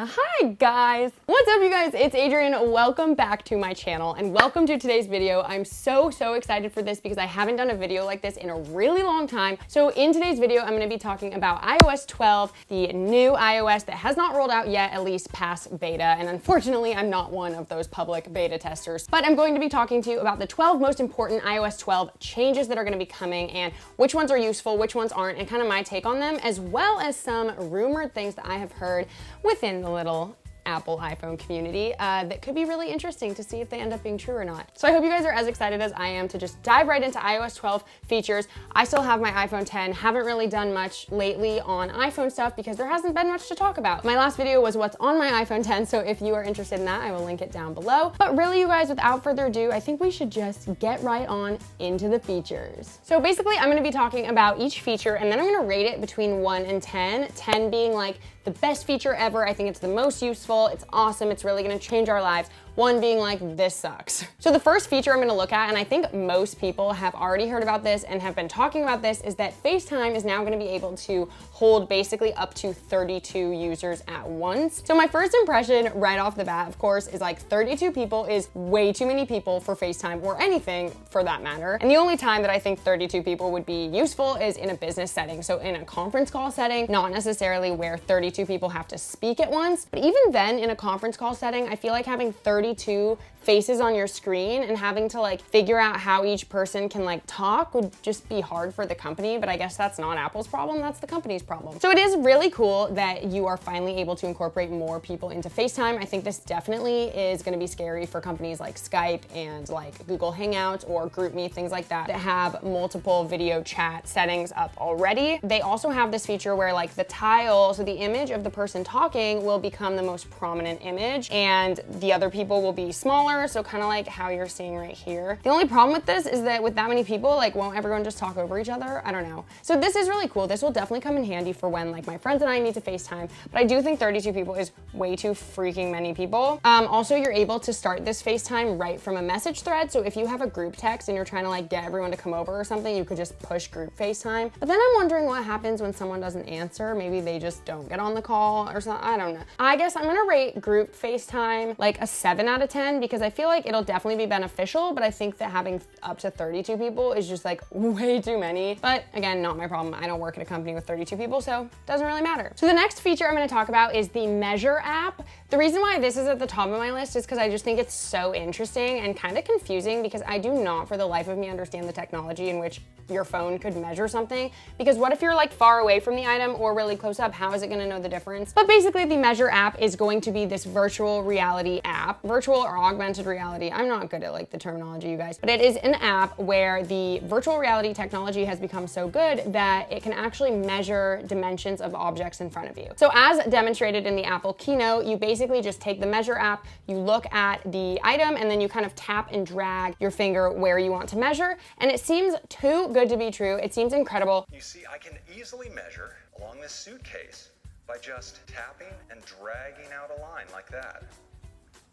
Hi guys! What's up you guys? It's Adrienne. Welcome back to my channel and welcome to today's video. I'm so excited for this because I haven't done a video like this in a really long time. So in today's video, I'm going to be talking about iOS 12, the new iOS that has not rolled out yet, at least past beta. And unfortunately, I'm not one of those public beta testers, but I'm going to be talking to you about the 12 most important iOS 12 changes that are going to be coming and which ones are useful, which ones aren't, and kind of my take on them, as well as some rumored things that I have heard within the little Apple iPhone community that could be really interesting to see if they end up being true or not. So I hope you guys are as excited as I am to just dive right into iOS 12 features. I still have my iPhone 10, haven't really done much lately on iPhone stuff because there hasn't been much to talk about. My last video was what's on my iPhone 10, so if you are interested in that, I will link it down below. But really, you guys, without further ado, I think we should just get right on into the features. So basically, I'm gonna be talking about each feature and then I'm gonna rate it between 1 and 10, 10 being like the best feature ever. I think it's the most useful, it's awesome, it's really gonna change our lives. 1 being like, this sucks. So the first feature I'm gonna look at, and I think most people have already heard about this and have been talking about this, is that FaceTime is now gonna be able to hold basically up to 32 users at once. So my first impression right off the bat, of course, is like 32 people is way too many people for FaceTime or anything for that matter. And the only time that I think 32 people would be useful is in a business setting. So in a conference call setting, not necessarily where 32 people have to speak at once, but even then in a conference call setting, I feel like having 32 faces on your screen and having to like figure out how each person can like talk would just be hard for the company, but I guess that's not Apple's problem, that's the company's problem. So it is really cool that you are finally able to incorporate more people into FaceTime. I think this definitely is gonna be scary for companies like Skype and like Google Hangouts or GroupMe, things like that have multiple video chat settings up already. They also have this feature where like the tile, so the image of the person talking will become the most prominent image and the other people will be smaller, so kind of like how you're seeing right here. The only problem with this is that with that many people, like won't everyone just talk over each other? I don't know. So this is really cool. This will definitely come in handy for when like my friends and I need to FaceTime, but I do think 32 people is way too freaking many people. Also, you're able to start this FaceTime right from a message thread. So if you have a group text and you're trying to like get everyone to come over or something, you could just push group FaceTime. But then I'm wondering what happens when someone doesn't answer. Maybe they just don't get on the call or something. I don't know. I guess I'm gonna rate group FaceTime like a 7 out of 10 because I feel like it'll definitely be beneficial, but I think that having up to 32 people is just like way too many. But again, not my problem. I don't work at a company with 32 people, so it doesn't really matter. So the next feature I'm gonna talk about is the Measure app. The reason why this is at the top of my list is because I just think it's so interesting and kind of confusing because I do not for the life of me understand the technology in which your phone could measure something. Because what if you're like far away from the item or really close up? How is it gonna know the difference? But basically the Measure app is going to be this virtual reality app, virtual or augmented reality. I'm not good at like the terminology, you guys, but it is an app where the virtual reality technology has become so good that it can actually measure dimensions of objects in front of you. So as demonstrated in the Apple Keynote, you basically just take the Measure app, you look at the item, and then you kind of tap and drag your finger where you want to measure. And it seems too good to be true. It seems incredible. You see, I can easily measure along this suitcase by just tapping and dragging out a line like that.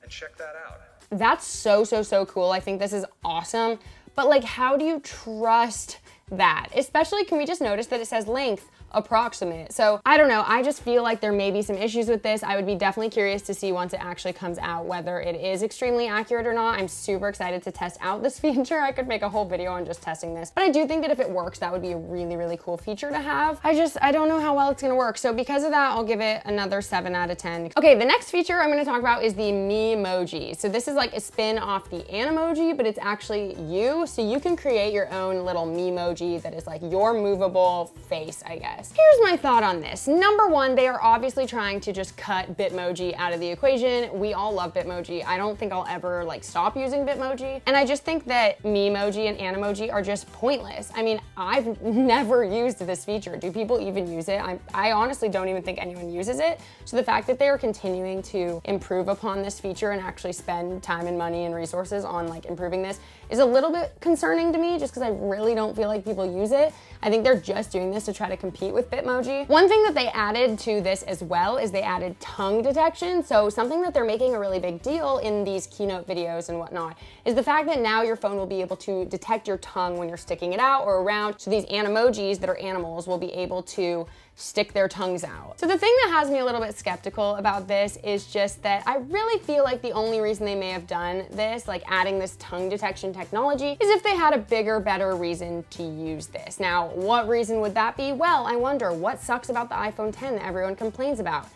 And check that out. That's so cool. I think this is awesome. But like, how do you trust that? Especially, can we just notice that it says length approximate? So I don't know, I just feel like there may be some issues with this. I would be definitely curious to see once it actually comes out whether it is extremely accurate or not. I'm super excited to test out this feature. I could make a whole video on just testing this, but I do think that if it works, that would be a really cool feature to have. I don't know how well it's gonna work. So because of that, I'll give it another 7 out of 10. Okay, the next feature I'm gonna talk about is the Memoji. So this is like a spin off the Animoji, but it's actually you. So you can create your own little Memoji that is like your movable face, I guess. Here's my thought on this. Number one, they are obviously trying to just cut Bitmoji out of the equation. We all love Bitmoji. I don't think I'll ever like stop using Bitmoji. And I just think that Memoji and Animoji are just pointless. I mean, I've never used this feature. Do people even use it? I honestly don't even think anyone uses it. So the fact that they are continuing to improve upon this feature and actually spend time and money and resources on like improving this is a little bit concerning to me just because I really don't feel like people use it. I think they're just doing this to try to compete with Bitmoji. One thing that they added to this as well is they added tongue detection. So something that they're making a really big deal in these keynote videos and whatnot is the fact that now your phone will be able to detect your tongue when you're sticking it out or around. So these Animojis that are animals will be able to stick their tongues out. So the thing that has me a little bit skeptical about this is just that I really feel like the only reason they may have done this, like adding this tongue detection technology, is if they had a bigger, better reason to use this. Now, what reason would that be? Well, I wonder, what sucks about the iPhone 10 that everyone complains about?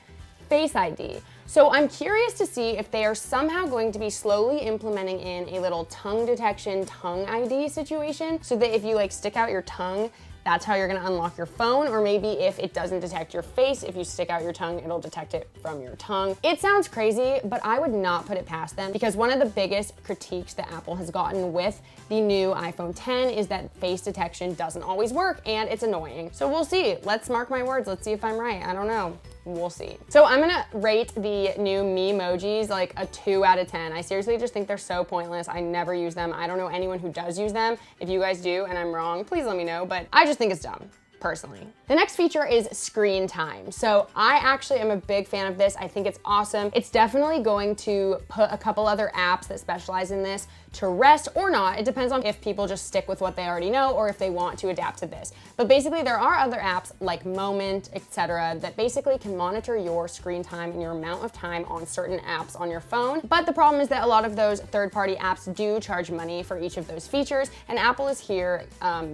Face ID. So I'm curious to see if they are somehow going to be slowly implementing in a little tongue detection, tongue ID situation, so that if you like stick out your tongue, that's how you're gonna unlock your phone, or maybe if it doesn't detect your face, if you stick out your tongue, it'll detect it from your tongue. It sounds crazy, but I would not put it past them, because one of the biggest critiques that Apple has gotten with the new iPhone 10 is that face detection doesn't always work, and it's annoying. So we'll see. Let's mark my words. Let's see if I'm right. I don't know. We'll see. So I'm gonna rate the new Memojis like a 2 out of 10. I seriously just think they're so pointless. I never use them. I don't know anyone who does use them. If you guys do and I'm wrong, please let me know, but I just think it's dumb, personally. The next feature is screen time. So I actually am a big fan of this. I think it's awesome. It's definitely going to put a couple other apps that specialize in this to rest or not. It depends on if people just stick with what they already know or if they want to adapt to this. But basically there are other apps like Moment, etc., that basically can monitor your screen time and your amount of time on certain apps on your phone. But the problem is that a lot of those third-party apps do charge money for each of those features, and Apple is here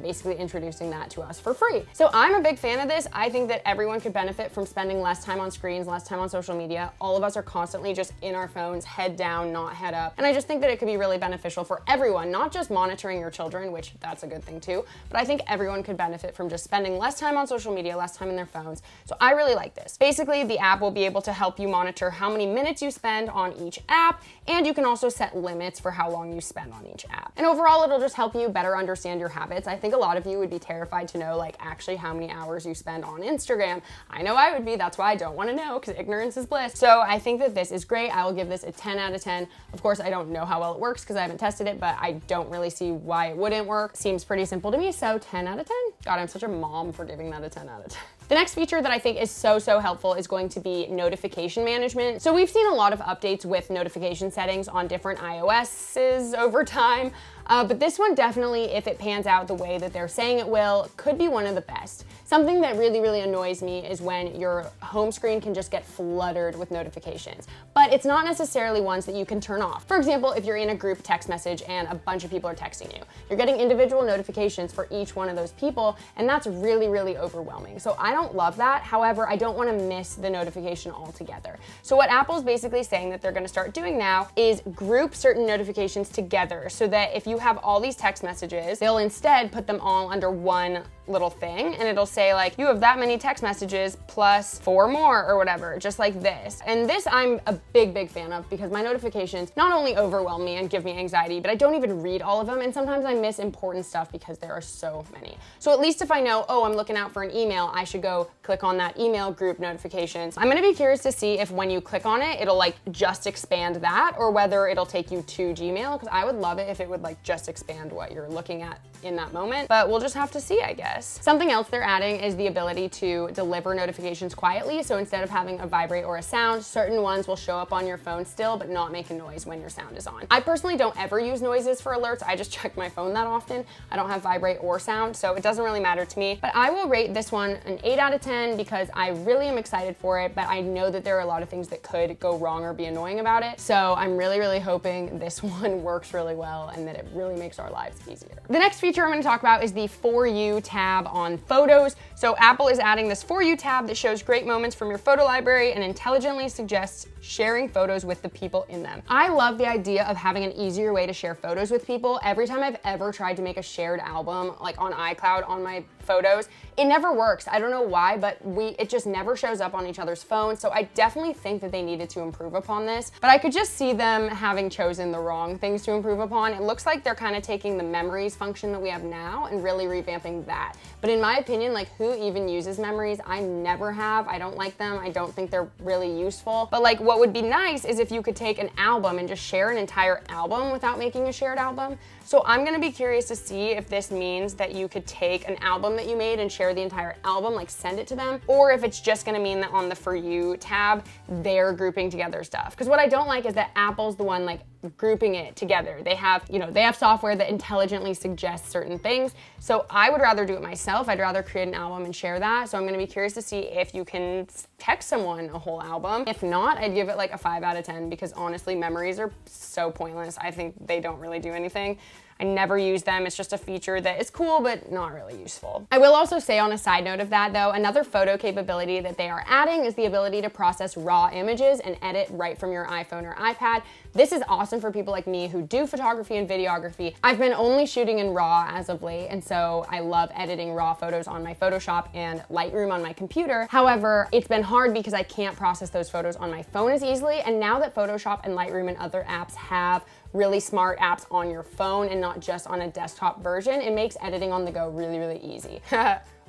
basically introducing that to us for free. So I'm a big fan of this. I think that everyone could benefit from spending less time on screens, less time on social media. All of us are constantly just in our phones, head down, not head up. And I just think that it could be really beneficial for everyone, not just monitoring your children, which that's a good thing too, but I think everyone could benefit from just spending less time on social media, less time in their phones. So I really like this. Basically, the app will be able to help you monitor how many minutes you spend on each app, and you can also set limits for how long you spend on each app. And overall, it'll just help you better understand your habits. I think a lot of you would be terrified to know like actually how many hours you spend on Instagram. I know I would be. That's why I don't want to know, because ignorance is bliss. So I think that this is great. I will give this a 10 out of 10. Of course, I don't know how well it works because I haven't tested it, but I don't really see why it wouldn't work. Seems pretty simple to me, so 10 out of 10. God, I'm such a mom for giving that a 10 out of 10. The next feature that I think is so helpful is going to be notification management. So we've seen a lot of updates with notification settings on different iOSs over time, but this one definitely, if it pans out the way that they're saying it will, could be one of the best. Something that really annoys me is when your home screen can just get flooded with notifications, but it's not necessarily ones that you can turn off. For example, if you're in a group text message and a bunch of people are texting you, you're getting individual notifications for each one of those people, and that's really overwhelming. So I don't love that. However, I don't want to miss the notification altogether. So what Apple's basically saying that they're going to start doing now is group certain notifications together, so that if you have all these text messages, they'll instead put them all under one little thing, and it'll say like, you have that many text messages plus 4 more or whatever, just like this. And this I'm a big fan of, because my notifications not only overwhelm me and give me anxiety, but I don't even read all of them, and sometimes I miss important stuff because there are so many. So at least if I know, oh, I'm looking out for an email, I should go click on that email group notifications. I'm gonna be curious to see if when you click on it, it'll like just expand that, or whether it'll take you to Gmail, because I would love it if it would like just expand what you're looking at in that moment, but we'll just have to see, I guess. Something else they're adding is the ability to deliver notifications quietly. So instead of having a vibrate or a sound, certain ones will show up on your phone still, but not make a noise when your sound is on. I personally don't ever use noises for alerts. I just check my phone that often. I don't have vibrate or sound, so it doesn't really matter to me. But I will rate this one an 8 out of 10 because I really am excited for it, but I know that there are a lot of things that could go wrong or be annoying about it. So I'm really hoping this one works really well and that it really makes our lives easier. The next feature I'm going to talk about is the For You tab on Photos. So Apple is adding this For You tab that shows great moments from your photo library and intelligently suggests sharing photos with the people in them. I love the idea of having an easier way to share photos with people. Every time I've ever tried to make a shared album, like on iCloud on my photos, it never works. I don't know why, but it just never shows up on each other's phones. So I definitely think that they needed to improve upon this, but I could just see them having chosen the wrong things to improve upon. It looks like they're kind of taking the memories function that we have now and really revamping that. But in my opinion, like, who even uses memories? I never have. I don't like them. I don't think they're really useful. But like, what would be nice is if you could take an album and just share an entire album without making a shared album. So I'm gonna be curious to see if this means that you could take an album that you made and share the entire album, like send it to them, or if it's just gonna mean that on the For You tab, they're grouping together stuff. Because what I don't like is that Apple's the one like grouping it together. They have, they have software that intelligently suggests certain things. So I would rather do it myself. I'd rather create an album and share that. So I'm gonna be curious to see if you can text someone a whole album. If not, I'd give it like a 5 out of 10 because honestly, memories are so pointless. I think they don't really do anything. I never use them. It's just a feature that is cool, but not really useful. I will also say on a side note of that though, another photo capability that they are adding is the ability to process raw images and edit right from your iPhone or iPad. This is awesome for people like me who do photography and videography. I've been only shooting in RAW as of late, and so I love editing raw photos on my Photoshop and Lightroom on my computer. However, it's been hard because I can't process those photos on my phone as easily, and now that Photoshop and Lightroom and other apps have really smart apps on your phone and not just on a desktop version, it makes editing on the go really, really easy.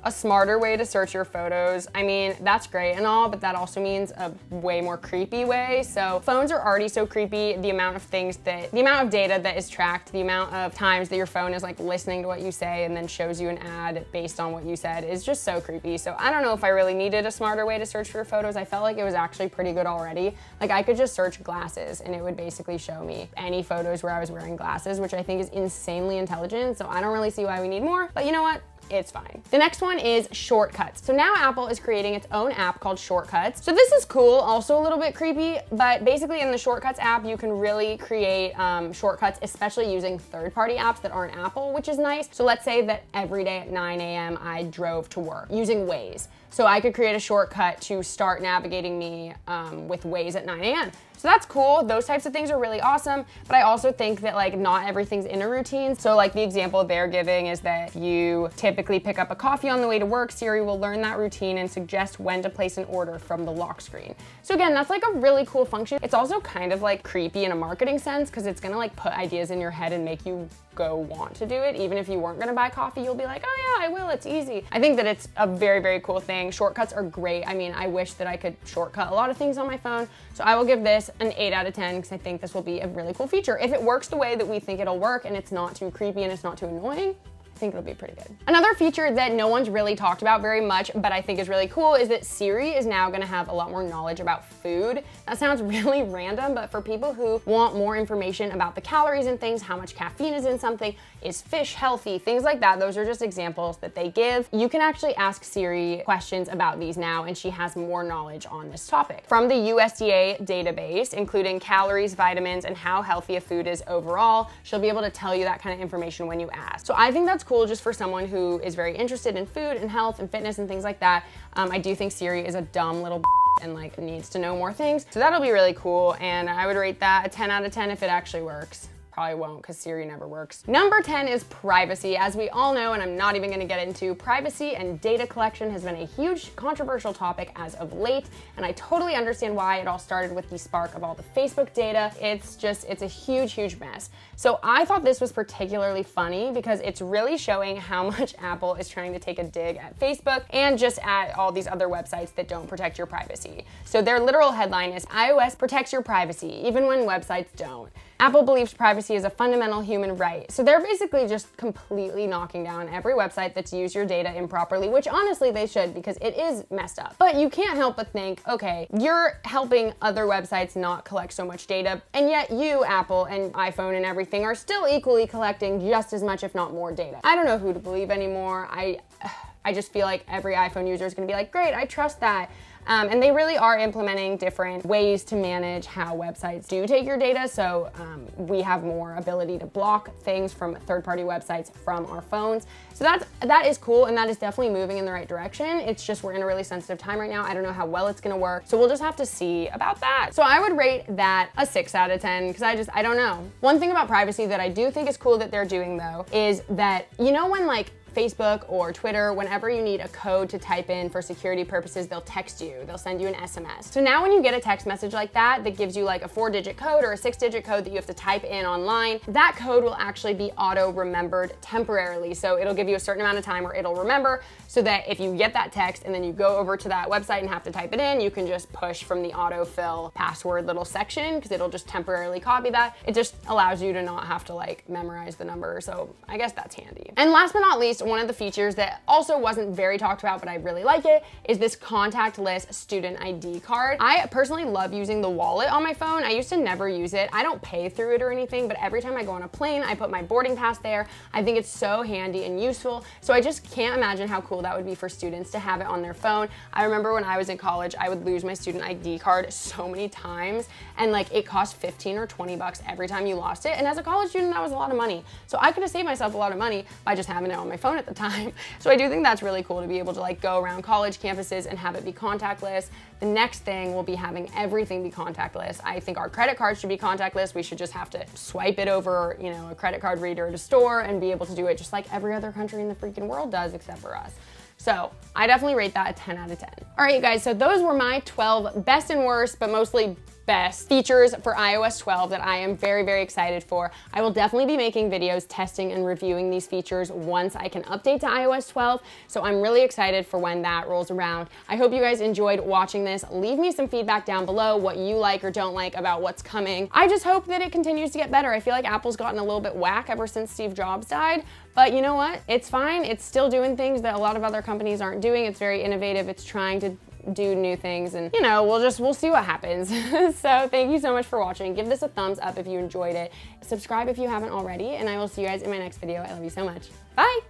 A smarter way to search your photos. I mean, that's great and all, but that also means a way more creepy way. So phones are already so creepy. The amount of data that is tracked, the amount of times that your phone is like listening to what you say and then shows you an ad based on what you said is just so creepy. So I don't know if I really needed a smarter way to search for photos. I felt like it was actually pretty good already. Like I could just search glasses and it would basically show me any photos where I was wearing glasses, which I think is insanely intelligent. So I don't really see why we need more, but you know what? It's fine. The next one is shortcuts. So now Apple is creating its own app called Shortcuts. So this is cool, also a little bit creepy, but basically in the Shortcuts app, you can really create shortcuts, especially using third-party apps that aren't Apple, which is nice. So let's say that every day at 9 a.m. I drove to work using Waze. So I could create a shortcut to start navigating me with Waze at 9 a.m. So that's cool. Those types of things are really awesome. But I also think that like not everything's in a routine. So like the example they're giving is that if you typically pick up a coffee on the way to work, Siri will learn that routine and suggest when to place an order from the lock screen. So again, that's like a really cool function. It's also kind of like creepy in a marketing sense because it's gonna like put ideas in your head and make you go want to do it. Even if you weren't gonna buy coffee, you'll be like, oh yeah, I will, it's easy. I think that it's a very, very cool thing. Shortcuts are great. I mean, I wish that I could shortcut a lot of things on my phone. So I will give this an 8 out of 10 because I think this will be a really cool feature. If it works the way that we think it'll work and it's not too creepy and it's not too annoying, I think it'll be pretty good. Another feature that no one's really talked about very much, but I think is really cool, is that Siri is now gonna have a lot more knowledge about food. That sounds really random, but for people who want more information about the calories in things, how much caffeine is in something, is fish healthy, things like that, those are just examples that they give. You can actually ask Siri questions about these now, and she has more knowledge on this topic. From the USDA database, including calories, vitamins, and how healthy a food is overall, she'll be able to tell you that kind of information when you ask. So I think that's cool just for someone who is very interested in food and health and fitness and things like that. I do think Siri is a dumb little and like needs to know more things. So that'll be really cool. And I would rate that a 10 out of 10 if it actually works. Probably won't because Siri never works. Number 10 is privacy. As we all know, and I'm not even gonna get into, privacy and data collection has been a huge controversial topic as of late, and I totally understand why. It all started with the spark of all the Facebook data. It's a huge, huge mess. So I thought this was particularly funny because it's really showing how much Apple is trying to take a dig at Facebook and just at all these other websites that don't protect your privacy. So their literal headline is, iOS protects your privacy, even when websites don't. Apple believes privacy is a fundamental human right. So they're basically just completely knocking down every website that's used your data improperly, which honestly they should because it is messed up. But you can't help but think, okay, you're helping other websites not collect so much data, and yet you, Apple and iPhone and everything, are still equally collecting just as much, if not more data. I don't know who to believe anymore. I just feel like every iPhone user is gonna be like, great, I trust that. And they really are implementing different ways to manage how websites do take your data. So we have more ability to block things from third-party websites from our phones. So that is cool, and that is definitely moving in the right direction. It's just we're in a really sensitive time right now. I don't know how well it's gonna work. So we'll just have to see about that. So I would rate that a 6 out of 10 because I don't know. One thing about privacy that I do think is cool that they're doing though is that, you know, when like Facebook or Twitter, whenever you need a code to type in for security purposes, they'll text you, they'll send you an SMS. So now when you get a text message like that gives you like a 4-digit code or a 6-digit code that you have to type in online, that code will actually be auto-remembered temporarily. So it'll give you a certain amount of time where it'll remember, so that if you get that text and then you go over to that website and have to type it in, you can just push from the autofill password little section because it'll just temporarily copy that. It just allows you to not have to like memorize the number. So I guess that's handy. And last but not least, one of the features that also wasn't very talked about, but I really like it, is this contactless student ID card. I personally love using the wallet on my phone. I used to never use it. I don't pay through it or anything, but every time I go on a plane, I put my boarding pass there. I think it's so handy and useful. So I just can't imagine how cool that would be for students to have it on their phone. I remember when I was in college, I would lose my student ID card so many times, and like it cost 15 or 20 bucks every time you lost it. And as a college student, that was a lot of money. So I could have saved myself a lot of money by just having it on my phone at the time. So I do think that's really cool to be able to like go around college campuses and have it be contactless. The next thing will be having everything be contactless. I think our credit cards should be contactless. We should just have to swipe it over, you know, a credit card reader at a store and be able to do it just like every other country in the freaking world does except for us. So I definitely rate that a 10 out of 10. All right, you guys, so those were my 12 best and worst, but mostly best features for iOS 12 that I am very, very excited for. I will definitely be making videos testing and reviewing these features once I can update to iOS 12, so I'm really excited for when that rolls around. I hope you guys enjoyed watching this. Leave me some feedback down below, what you like or don't like about what's coming. I just hope that it continues to get better. I feel like Apple's gotten a little bit whack ever since Steve Jobs died, but you know what? It's fine. It's still doing things that a lot of other companies aren't doing. It's very innovative. It's trying to do new things, and you know, we'll see what happens. So thank you so much for watching. Give this a thumbs up if you enjoyed it. Subscribe if you haven't already, and I will see you guys in my next video. I love you so much. Bye.